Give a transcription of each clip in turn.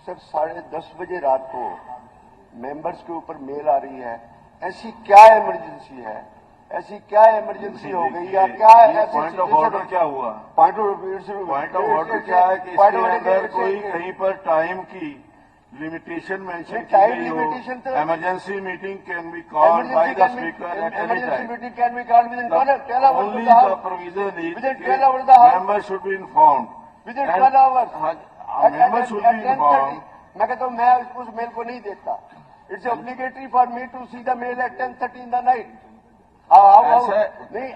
Sir 10:30 बजे रात को मेंबर्स के ऊपर मेल आ रही है, ऐसी क्या इमरजेंसी है, ऐसी क्या इमरजेंसी हो गई या क्या ऐसी पॉइंट ऑफ ऑर्डर क्या हुआ? पॉइंट ऑफ ऑर्डर क्या है कि इसके अंदर कोई कहीं पर टाइम की लिमिटेशन मेंशन की गई हो? Emergency meeting can be called by the speaker at any time. Meeting can be called with in 12 hours. Only the provision is members should be informed. Within 12 hours. Members should be informed. मैं कहता हूँ मैं उस mail को नहीं देखता. It's obligatory for me to see the mail at 10:30 in the night. नहीं,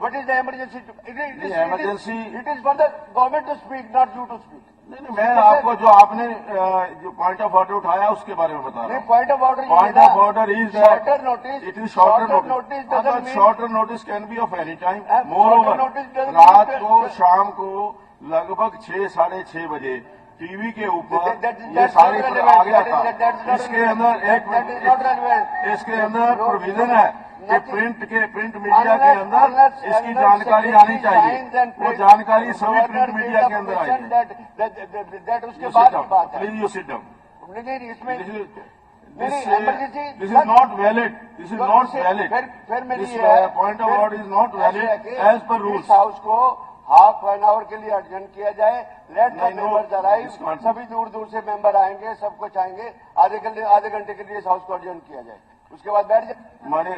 what is the emergency? Emergency it is for the government to speak, not you to speak. नहीं, मैं आपको जो आपने जो पॉइंट ऑफ ऑर्डर उठाया उसके बारे में बता रहा हूँ. Point of order is shorter notice. It is shorter notice. Shorter notice can be of any time. मोर रात को शाम को लगभग 6-6:30 बजे टीवी के ऊपर ये सारी आ गया था. इसके अंदर प्रोविजन है कि प्रिंट मीडिया के अंदर इसकी जानकारी आनी चाहिए. वो जानकारी सभी प्रिंट मीडिया के अंदर आई. उसके बाद की बात है. Please you sit down. This is not valid. This is not valid. फिर मेरी This point of order is not valid as per rules. House को हाफ एन आवर के लिए अर्जन किया जाए. Let the members arrive. सभी दूर दूर से मेंबर आएंगे, सब कुछ आएंगे. आधे घंटे के लिए इस हाउस को अर्जन किया जाए. उसके बाद बैठ जाए. हमारे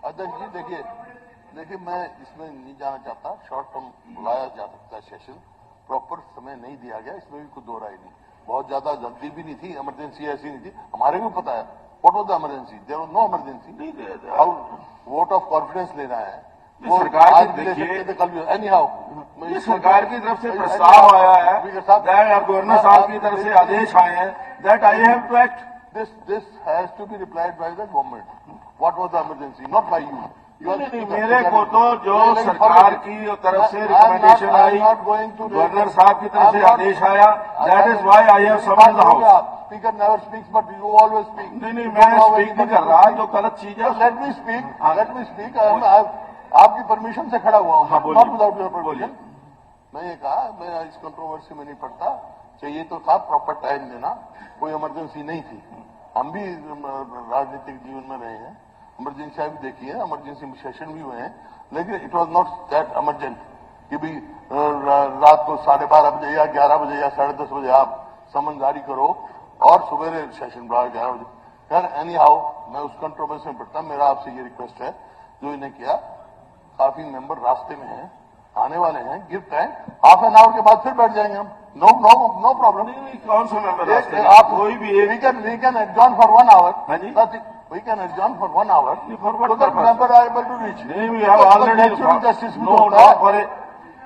अध्यक्ष जी देखिए मैं इसमें नहीं जाना चाहता. शॉर्ट टर्म बुलाया जा सकता है सेशन. प्रॉपर समय नहीं दिया गया, इसमें भी कोई दो राय नहीं. बहुत ज्यादा जल्दी भी नहीं थी. इमरजेंसी ऐसी नहीं थी. हमारे को पता है what was the emergency. There was no emergency. How vote of confidence लेना है वो सरकार की. देखिए कल भी एनी हाउ सरकार की तरफ से प्रस्ताव आया है, गवर्नर साहब की तरफ से आदेश आए हैं that I have to act. This has to be replied by the government. What was the emergency? Not by you. मेरे को तो जो सरकार की तरफ से रिकमेंडेशन आई, गवर्नर साहब की तरफ से आदेश आया, that is why I have summoned the house. Speaker never speaks but you always speak. नहीं मैं स्पीक नहीं कर रहा. जो गलत चीज है लेट मी स्पीक. आपकी परमिशन से खड़ा हुआ हूँ, नॉट विदाउट योर परमिशन. मैं ये कहा मैं इस कंट्रोवर्सी में नहीं पड़ता. चाहिए तो था प्रॉपर टाइम देना. कोई इमरजेंसी नहीं थी. हम भी राजनीतिक जीवन में रहे हैं. इमरजेंसी भी देखी है, इमरजेंसी सेशन भी हुए हैं, लेकिन it was not that emergent कि भी रात को 12:30 बजे या 11 बजे या 10:30 बजे आप समन जारी करो और सवेरे सेशन 11 बजे. खैर एनी हाउ मैं उस कंट्रोवर्सी में पड़ता. मेरा आपसे ये रिक्वेस्ट है जो इन्हें किया. काफी मेंबर रास्ते में हैं, आने वाले हैं. Give time. Half an hour के बाद फिर बैठ जाएंगे हम. No problem. कौन सा मेंबर आप कोई भी we can adjourn for 1 hour. We can adjourn for 1 hour. For what so that member are able to reach. We have already justice. No, for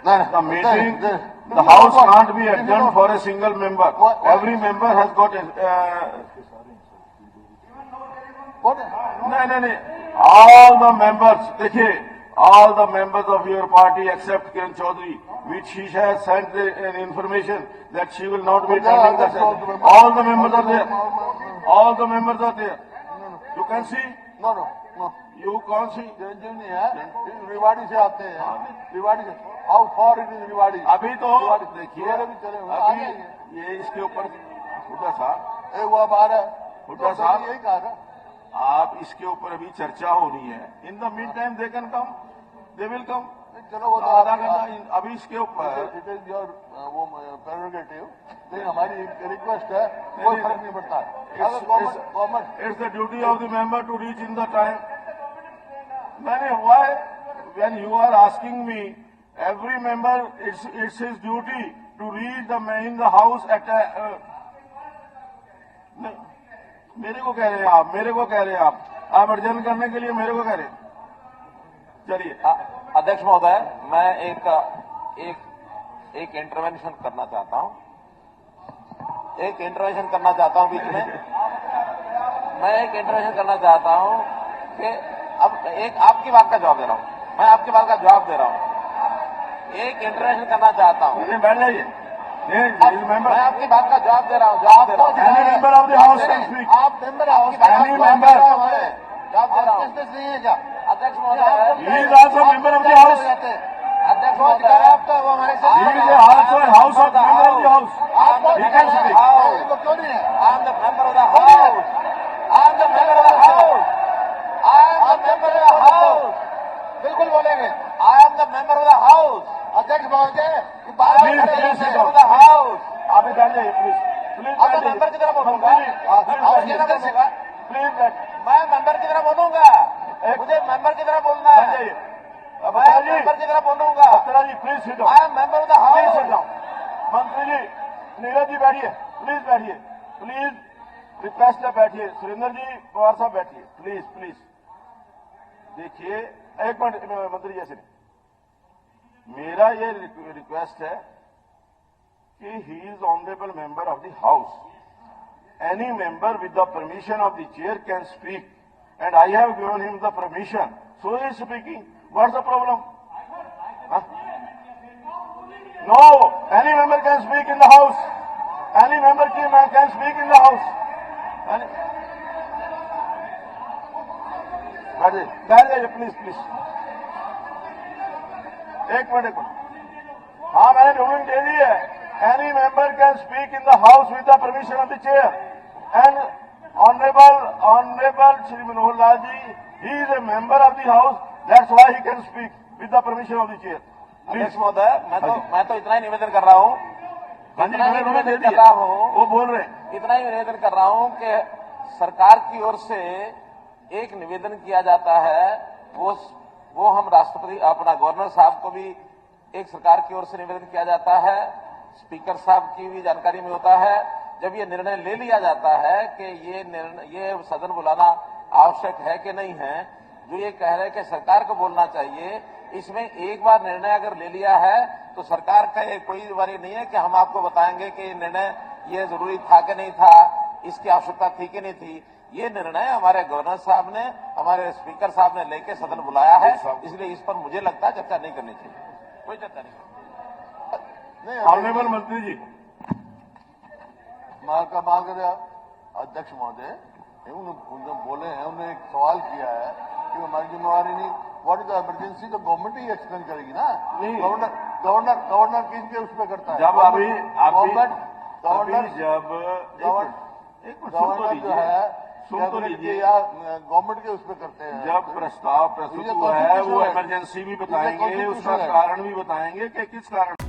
the meeting. The house can't be adjourned for a single member. Every member has got No. All the members, देखिए, all the members of your party except Kiran Chaudhary, which she has sent an information that she will not be attending the session. All the members are there. All the members are there. You can see? No. You can't see? चिरंजीव नहीं है. रिवाड़ी से आते हैं. रिवाड़ी से. How far it is Rewari? अभी तो देखिए अभी ये इसके ऊपर हुड्डा साहब वो अब आ रहा है. हुड्डा साहब यही कहा था. आप इसके ऊपर अभी चर्चा होनी है. In the mean time they can come, they will come. चलो वो तो आधा घंटा अभी इसके ऊपर. इट इज योर वो प्रेरोगेटिव. लेकिन हमारी रिक्वेस्ट है, कोई फर्क नहीं पड़ता. It's the duty of the member to reach in the time. Why? When you are asking me, every member, it's his duty to reach in the house at a. मेरे को कह रहे हैं आप अर्जन करने के लिए मेरे को कह रहे हैं. चलिए अध्यक्ष महोदय, मैं एक इंटरवेंशन करना चाहता हूं. बीच में मैं एक इंटरवेंशन करना चाहता हूं कि अब एक आपकी बात का जवाब दे रहा हूं. मैं आपकी बात का जवाब दे रहा हूं. एक इंटरवेंशन करना चाहता हूं. बैठ जाइए. मैं आपकी बात का जवाब दे रहा हूं. आप मेंबर ऑफ द हाउस. जवाब दे रहा हूं. अध्यक्ष महोदय, he is also member of the house. अध्यक्ष वो अधिकार है आपका, वो हमारे साथ He is also a house of member of the house. He can speak. वो क्यों नहीं है? I am the member of the house. I am the member of the house. I am the member of the house. बिल्कुल बोलेंगे। I am the member of the house. अध्यक्ष महोदय की I बात am Please, the please sit member of down. the house. आप बैठ जाइए please please अब मैं मेंबर की तरह बोलूंगा। हाउस की तरफ से प्लीज बैठ मैं मेंबर की तरह बोलूंगा। मुझे मेंबर की तरह बोलना बैठ है। जाइए मैं मेंबर की तरह बोलूंगा। Batra ji please sit down I am member of the please sit house. Down मंत्री जी नीरज जी बैठिए प्लीज बैठिए प्लीज रिक्वेस्ट है बैठिए सुरेंद्र जी पवार साहब बैठिए प्लीज प्लीज देखिए एक मिनट मंत्री जी ऐसे नहीं मेरा ये रिक्वेस्ट है कि he is honourable member of the house any member with the permission of the chair can speak and I have given him the permission so he is speaking what's the problem no any member can speak in the house any member can speak in the house बैठ जाइए please please एक minute हाँ मैंने ruling दे दी है any member can speak in the house with the permission of the chair and honourable Shri Manohar Lal ji he is a member of the house that's why he can speak with the permission of the chair अध्यक्ष महोदय मैं तो इतना ही निवेदन कर रहा हूँ इतना ही निवेदन दे कर दिया रहा हूँ वो बोल रहे हैं इतना ही निवेदन कर रहा हूँ कि सरकार की ओर से एक निवेदन किया जाता है वो हम राष्ट्रपति अपना गवर्नर साहब को भी एक सरकार की ओर से निवेदन किया जाता है स्पीकर साहब की भी जानकारी में होता है जब ये निर्णय ले लिया जाता है कि ये सदन बुलाना आवश्यक है कि नहीं है जो ये कह रहे हैं कि सरकार को बोलना चाहिए इसमें एक बार निर्णय अगर ले लिया है तो सरकार का कोई बारी नहीं है कि हम आपको बताएंगे कि निर्णय ये जरूरी था कि नहीं था इसकी आवश्यकता थी कि नहीं थी ये निर्णय हमारे गवर्नर साहब ने हमारे स्पीकर साहब ने लेके सदन बुलाया है इसलिए इस पर मुझे लगता है चर्चा नहीं करनी चाहिए कोई चर्चा नहीं ऑनरेबल मंत्री जी माननीय अध्यक्ष महोदय उन्होंने बोले हैं उन्होंने एक सवाल किया है कि हमारी जिम्मेवारी नहीं व्हाट इज द इमरजेंसी तो गवर्नमेंट ही एक्सप्लेन करेगी ना गवर्नर किसके उस पर करता है जब अभी गवर्नर जो है सुन तो लीजिए या गवर्नमेंट के उस पर करते हैं जब प्रस्ताव प्रस्तुत हुआ है वो इमरजेंसी भी बताएंगे उसका कारण भी बताएंगे कि किस कारण